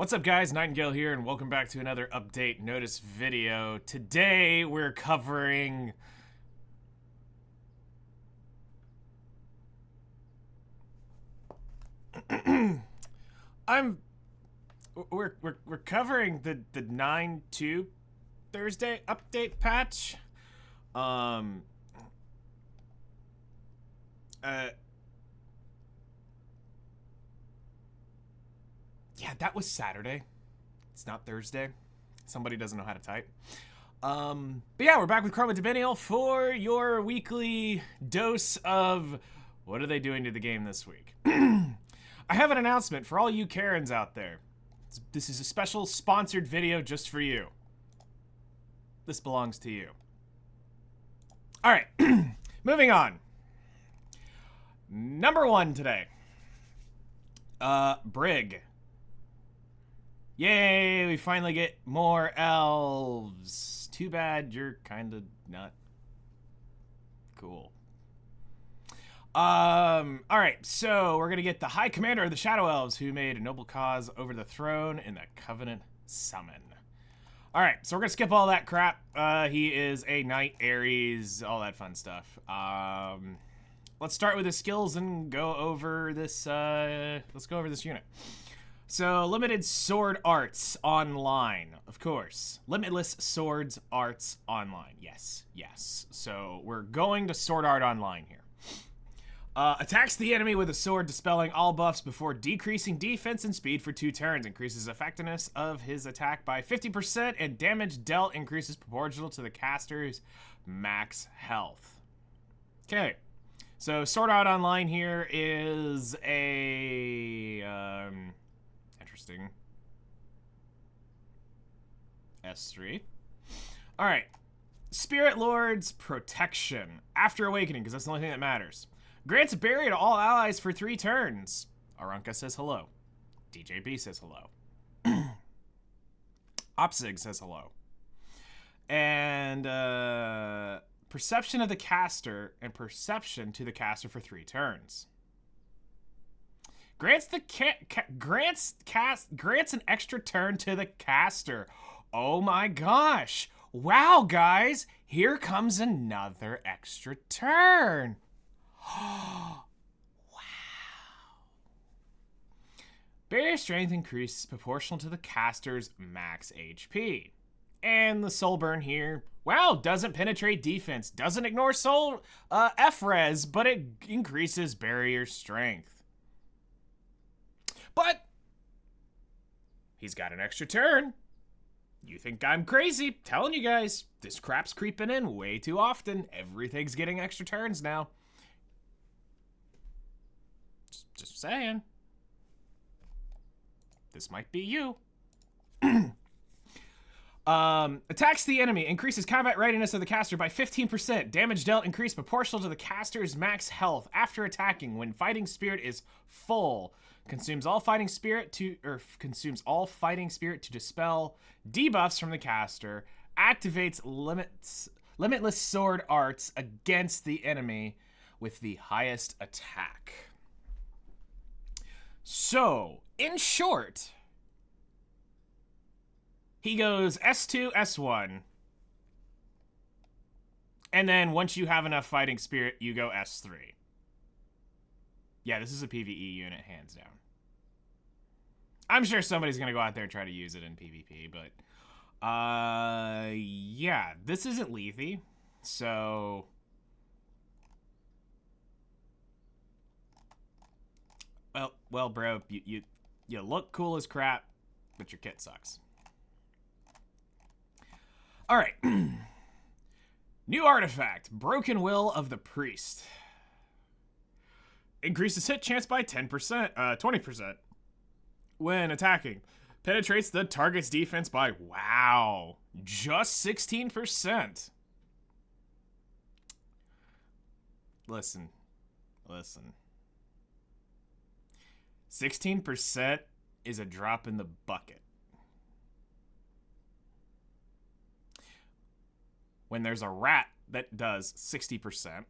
What's up guys, Nightingale here and welcome back to another update notice video. Today we're covering we're covering the 9.2 Thursday update patch. Yeah, that was Saturday. It's not Thursday. Somebody doesn't know how to type. But yeah, we're back with Chroma Dominial for your weekly dose of what are they doing to the game this week. I have an announcement for all you Karens out there. This is a special sponsored video just for you. This belongs to you. All right, moving on. Number 1 today. Brig. Yay, we finally get more elves. Too bad you're kind of not cool. Alright, so we're going to get the High Commander of the Shadow Elves who made a noble cause over the throne in the Covenant Summon. Alright, so we're going to skip all that crap. He is a Knight, Ares, all that fun stuff. Let's start with his skills and go over this, let's go over this unit. So, limited sword arts online, of course. Limitless swords arts online. Yes, yes. So, we're going to sword art online here. Attacks the enemy with a sword, dispelling all buffs before decreasing defense and speed for 2 turns. Increases effectiveness of his attack by 50%, and damage dealt increases proportional to the caster's max health. Okay. So, sword art online here is a... interesting. S3. Alright. Spirit Lord's Protection. After Awakening, because that's the only thing that matters. Grants a barrier to all allies for 3 turns. Aranka says hello. DJB says hello. Opsig says hello. And, Perception of the caster and Perception to the caster for 3 turns. Grants an extra turn to the caster. Oh my gosh. Wow, guys. Here comes another extra turn. Wow. Barrier strength increases proportional to the caster's max HP. And the soul burn here, wow, doesn't penetrate defense, doesn't ignore soul F-res, but it increases barrier strength. But he's got an extra turn. You think I'm crazy? Telling you guys, this crap's creeping in way too often. Everything's getting extra turns now. Just saying. This might be you. Attacks the enemy, increases combat readiness of the caster by 15%. Damage dealt increased proportional to the caster's max health after attacking when fighting spirit is full. Consumes all fighting spirit to dispel debuffs from the caster. Activates limitless sword arts against the enemy with the highest attack. So, in short, he goes S2, S1. And then once you have enough fighting spirit, you go S3. Yeah, this is a PvE unit, hands down. I'm sure somebody's going to go out there and try to use it in PvP, but... yeah, this isn't Lethe, so... Well, bro, you look cool as crap, but your kit sucks. Alright. New artifact, Broken Will of the Priest. Increases hit chance by 20%, when attacking. Penetrates the target's defense by, wow, just 16%. Listen. 16% is a drop in the bucket. When there's a rat that does 60%,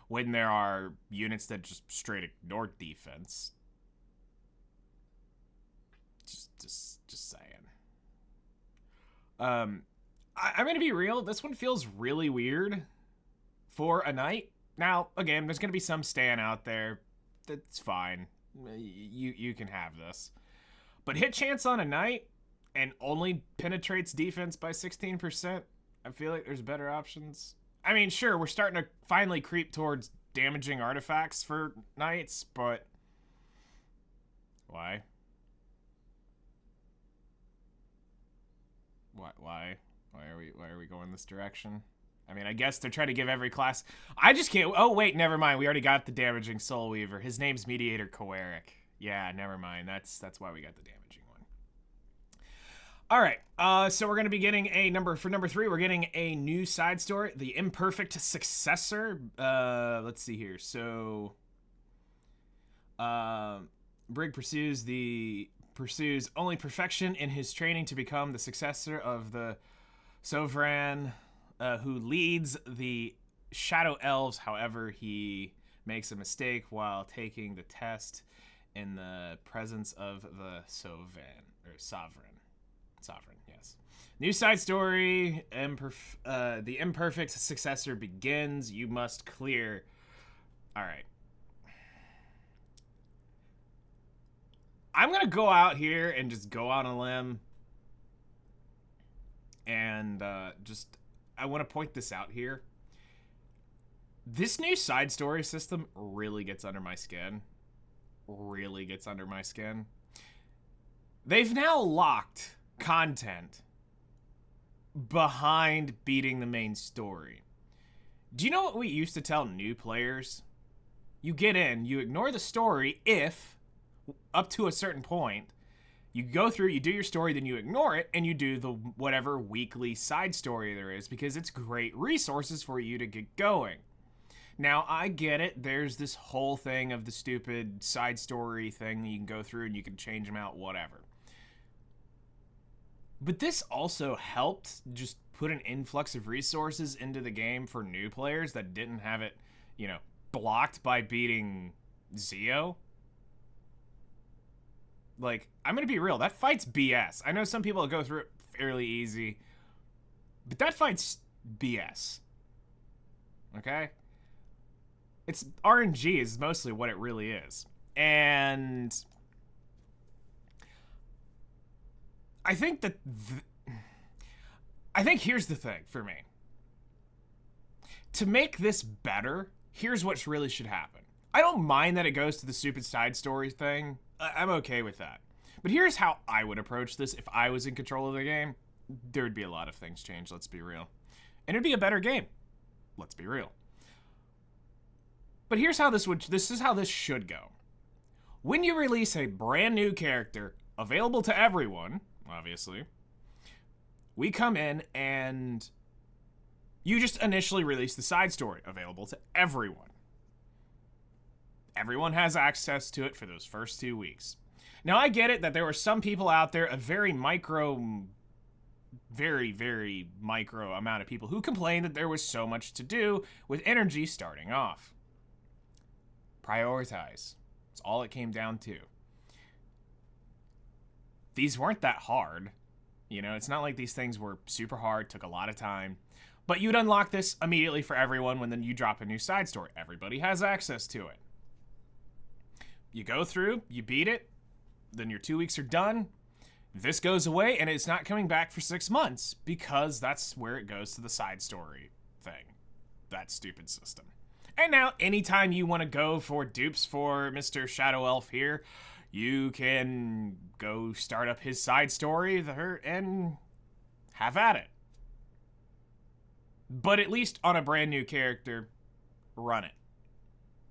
when there are units that just straight ignore defense, Just saying. I'm gonna be real. This one feels really weird for a knight. Now, again, there's gonna be some staying out there. That's fine. You can have this. But hit chance on a knight and only penetrates defense by 16%. I feel like there's better options. I mean, sure, we're starting to finally creep towards damaging artifacts for knights, but why? Why are we going this direction? I mean, I guess they're trying to give every class. I just can't. Oh wait, never mind. We already got the damaging Soul Weaver. His name's Mediator Coeric. Yeah, never mind. That's why we got the damaging one. All right. So we're gonna be getting a number 3. We're getting a new side story, the Imperfect Successor. Let's see here. So, Brig pursues only perfection in his training to become the successor of the Sovereign, who leads the Shadow Elves. However, he makes a mistake while taking the test in the presence of the Sovereign, yes. New side story, the Imperfect Successor begins. You must clear. All right. I'm going to go out here and just go out on a limb. And I want to point this out here. This new side story system really gets under my skin. They've now locked content behind beating the main story. Do you know what we used to tell new players? You get in, you ignore the story if, up to a certain point, you go through, you do your story, then you ignore it, and you do the whatever weekly side story there is, because it's great resources for you to get going. Now, I get it. There's this whole thing of the stupid side story thing that you can go through and you can change them out, whatever. But this also helped just put an influx of resources into the game for new players that didn't have it, blocked by beating Zeo. Like, I'm going to be real. That fight's BS. I know some people go through it fairly easy, but that fight's BS. Okay? It's RNG is mostly what it really is. And I think that I think here's the thing for me. To make this better, here's what really should happen. I don't mind that it goes to the stupid side story thing. I'm okay with that. But here's how I would approach this if I was in control of the game. There would be a lot of things changed, let's be real. And it'd be a better game. Let's be real. But here's how this is how this should go. When you release a brand new character available to everyone, obviously, we come in and you just initially release the side story available to everyone. Everyone has access to it for those first 2 weeks. Now, I get it that there were some people out there, a very, very micro amount of people who complained that there was so much to do with energy starting off. Prioritize. That's all it came down to. These weren't that hard. It's not like these things were super hard, took a lot of time. But you'd unlock this immediately for everyone when then you drop a new side story. Everybody has access to it. You go through, you beat it, then your 2 weeks are done. This goes away, and it's not coming back for 6 months because that's where it goes to the side story thing. That stupid system. And now, anytime you want to go for dupes for Mr. Shadow Elf here, you can go start up his side story there and have at it. But at least on a brand new character, run it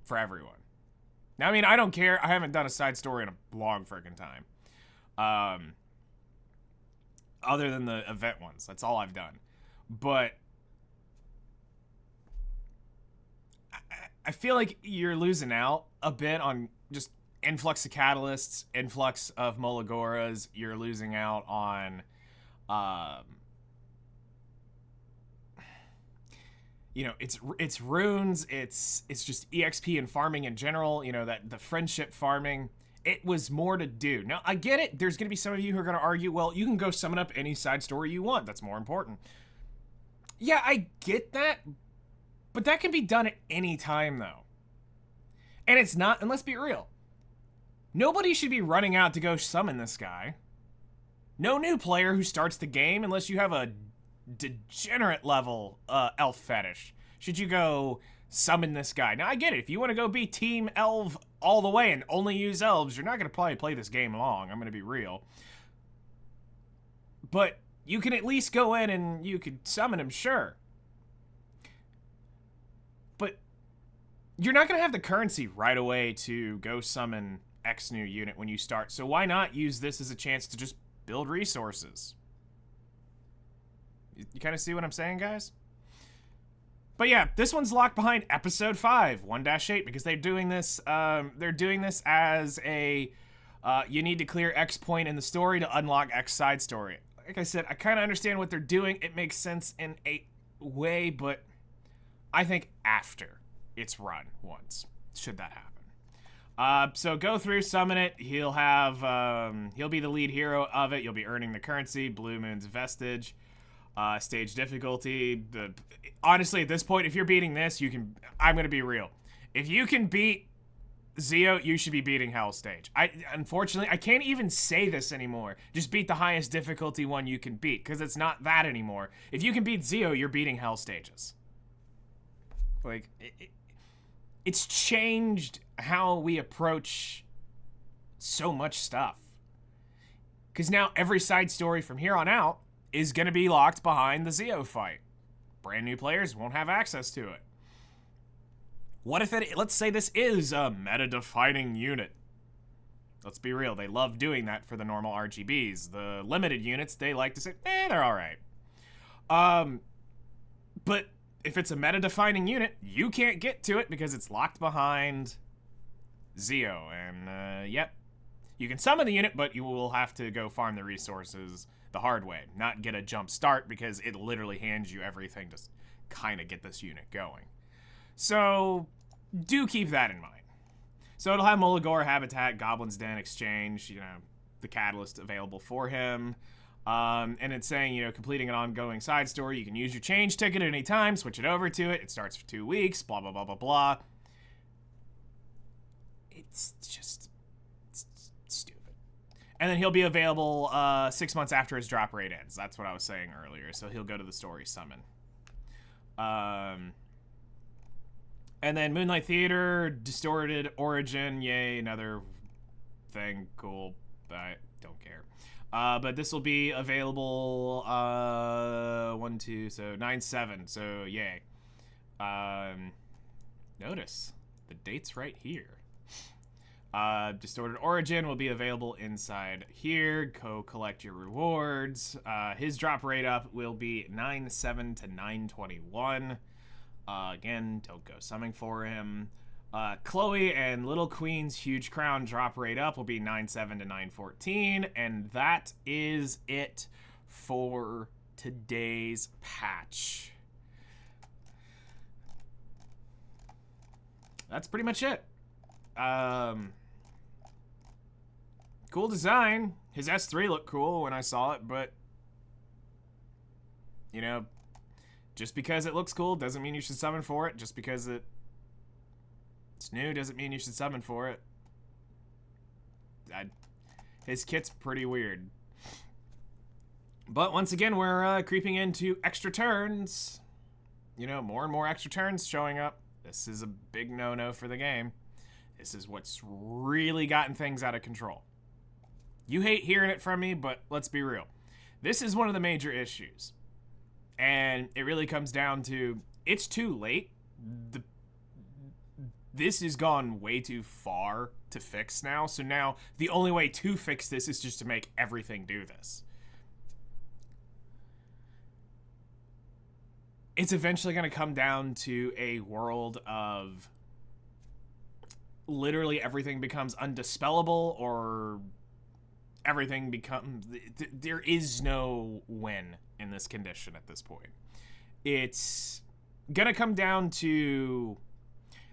for everyone. Now, I mean, I don't care. I haven't done a side story in a long freaking time. Other than the event ones. That's all I've done. But I feel like you're losing out a bit on just influx of catalysts, influx of Molagoras. You're losing out on, it's runes. It's just EXP and farming in general. That the friendship farming. it was more to do. Now, I get it. There's going to be some of you who are going to argue, well, you can go summon up any side story you want. That's more important. Yeah, I get that. But that can be done at any time, though. And it's not, and let's be real. Nobody should be running out to go summon this guy. No new player who starts the game, unless you have a degenerate level elf fetish, should you go summon this guy. Now, I get it. If you want to go be Team Elf all the way and only use elves, you're not going to probably play this game long. I'm going to be real. But you can at least go in and you could summon him, sure. But you're not going to have the currency right away to go summon X new unit when you start. So why not use this as a chance to just build resources? You kind of see what I'm saying, guys? But yeah, this one's locked behind episode 5, 1-8, because they're doing this as a you need to clear X point in the story to unlock X side story. Like I said, I kind of understand what they're doing. It makes sense in a way, but I think after it's run once, should that happen. So go through, summon it. He'll be the lead hero of it. You'll be earning the currency, Blue Moon's Vestige. Stage difficulty. Honestly, at this point, if you're beating this, I'm going to be real. If you can beat Zeo, you should be beating Hell Stage. Unfortunately, I can't even say this anymore. Just beat the highest difficulty one you can beat, because it's not that anymore. If you can beat Zeo, you're beating Hell Stages. Like, it's changed how we approach so much stuff. Because now every side story from here on out is going to be locked behind the Zeo fight. Brand new players won't have access to it. What if let's say this is a meta-defining unit. Let's be real, they love doing that for the normal RGBs. The limited units, they like to say, they're alright. But if it's a meta-defining unit, you can't get to it because it's locked behind Zeo. And, yep. You can summon the unit, but you will have to go farm the resources the hard way, not get a jump start, because it literally hands you everything to kind of get this unit going. So do keep that in mind. So it'll have Mulligore, Habitat, Goblin's Den, Exchange, the catalyst available for him. And it's saying, completing an ongoing side story, you can use your change ticket at any time, switch it over to it. It starts for 2 weeks, blah, blah, blah, blah, blah. It's just stupid. And then he'll be available 6 months after his drop rate ends. That's what I was saying earlier. So he'll go to the story summon. And then Moonlight Theater, Distorted Origin, yay, another thing, cool. I don't care. But this will be available 9/7. So yay. Notice the date's right here. Distorted Origin will be available inside here. Go collect your rewards. His drop rate up will be 9/7 to 9/21. Again, don't go summoning for him. Chloe and Little Queen's Huge Crown drop rate up will be 9/7 to 9/14. And that is it for today's patch. That's pretty much it. Cool design. His S3 looked cool when I saw it, but just because it looks cool doesn't mean you should summon for it. Just because it's new doesn't mean you should summon for it. His kit's pretty weird. But once again, we're creeping into extra turns. More and more extra turns showing up. This is a big no-no for the game. This is what's really gotten things out of control. You hate hearing it from me, but let's be real. This is one of the major issues. And it really comes down to, it's too late. This has gone way too far to fix now. So now the only way to fix this is just to make everything do this. It's eventually going to come down to a world of literally everything becomes undispellable, or everything becomes... There is no win in this condition at this point. It's gonna come down to...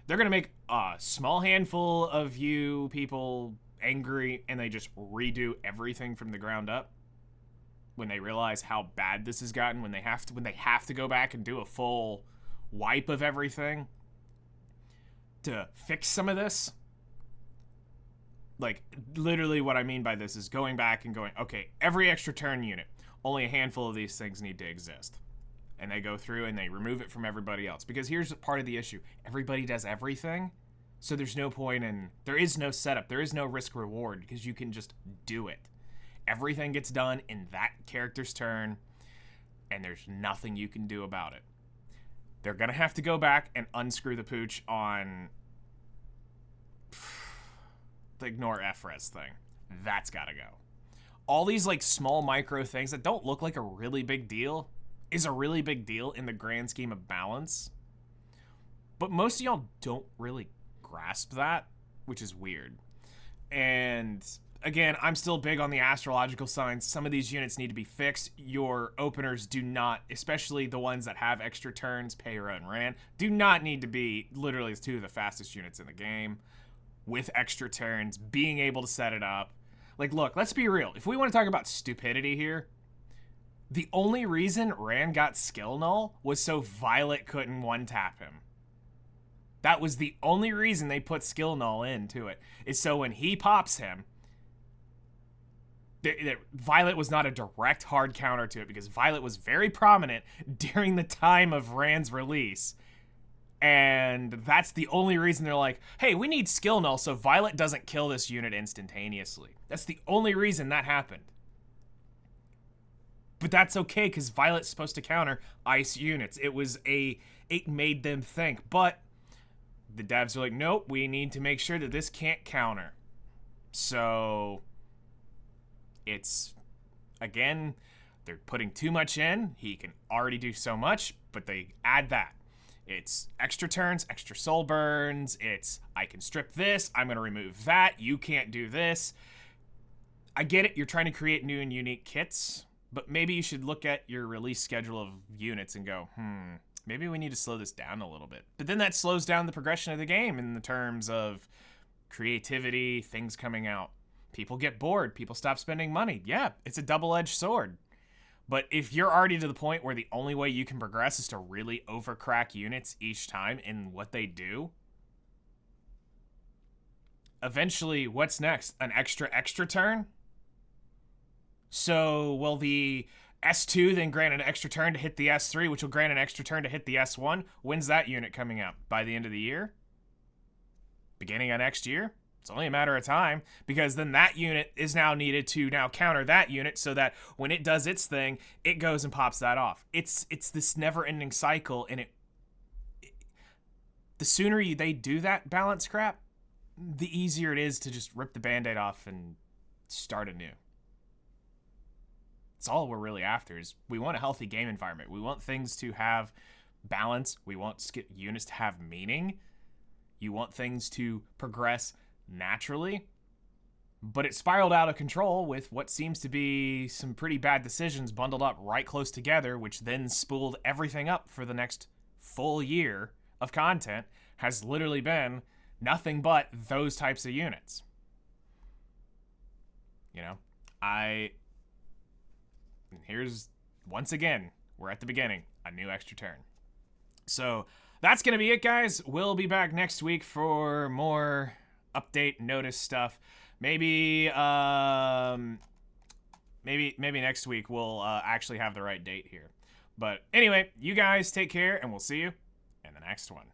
They're gonna make a small handful of you people angry and they just redo everything from the ground up when they realize how bad this has gotten, when they have to go back and do a full wipe of everything to fix some of this. Like, literally what I mean by this is going back and going, okay, every extra turn unit, only a handful of these things need to exist. And they go through and they remove it from everybody else. Because here's part of the issue. Everybody does everything, so there's no point in... There is no setup. There is no risk reward because you can just do it. Everything gets done in that character's turn, and there's nothing you can do about it. They're going to have to go back and unscrew the pooch on the ignore FRES thing. That's got to go. All these like small micro things that don't look like a really big deal is a really big deal in the grand scheme of balance. But most of y'all don't really grasp that, which is weird. And again, I'm still big on the astrological signs. Some of these units need to be fixed. Your openers do not, especially the ones that have extra turns, Payra and Ran, do not need to be literally two of the fastest units in the game with extra turns, being able to set it up. Like, look, let's be real. If we want to talk about stupidity here, the only reason Ran got skill null was so Violet couldn't one-tap him. That was the only reason they put skill null into it, is so when he pops him, Violet was not a direct hard counter to it, because Violet was very prominent during the time of Ran's release. And that's the only reason they're like, hey, we need skill null so Violet doesn't kill this unit instantaneously. That's the only reason that happened. But that's okay, because Violet's supposed to counter ice units. It made them think. But the devs are like, nope, we need to make sure that this can't counter. So it's, again, they're putting too much in. He can already do so much, but they add that. It's extra turns, extra soul burns. It's, I can strip this. I'm going to remove that. You can't do this. I get it. You're trying to create new and unique kits, but maybe you should look at your release schedule of units and go, maybe we need to slow this down a little bit. But then that slows down the progression of the game in the terms of creativity, things coming out. People get bored. People stop spending money. Yeah, it's a double-edged sword. But if you're already to the point where the only way you can progress is to really overcrack units each time in what they do, eventually, what's next? An extra turn? So will the S2 then grant an extra turn to hit the S3, which will grant an extra turn to hit the S1? When's that unit coming out? By the end of the year? Beginning of next year? It's only a matter of time, because then that unit is now needed to now counter that unit so that when it does its thing, it goes and pops that off. It's this never-ending cycle, and the sooner they do that balance crap, the easier it is to just rip the Band-Aid off and start anew. That's all we're really after, is we want a healthy game environment. We want things to have balance. We want units to have meaning. You want things to progress naturally, but it spiraled out of control with what seems to be some pretty bad decisions bundled up right close together, which then spooled everything up for the next full year of content. Has literally been nothing but those types of units. You know, here's, once again, we're at the beginning, a new extra turn. So that's going to be it, guys. We'll be back next week for more update notice stuff. Maybe next week we'll actually have the right date here. But anyway, you guys take care, and we'll see you in the next one.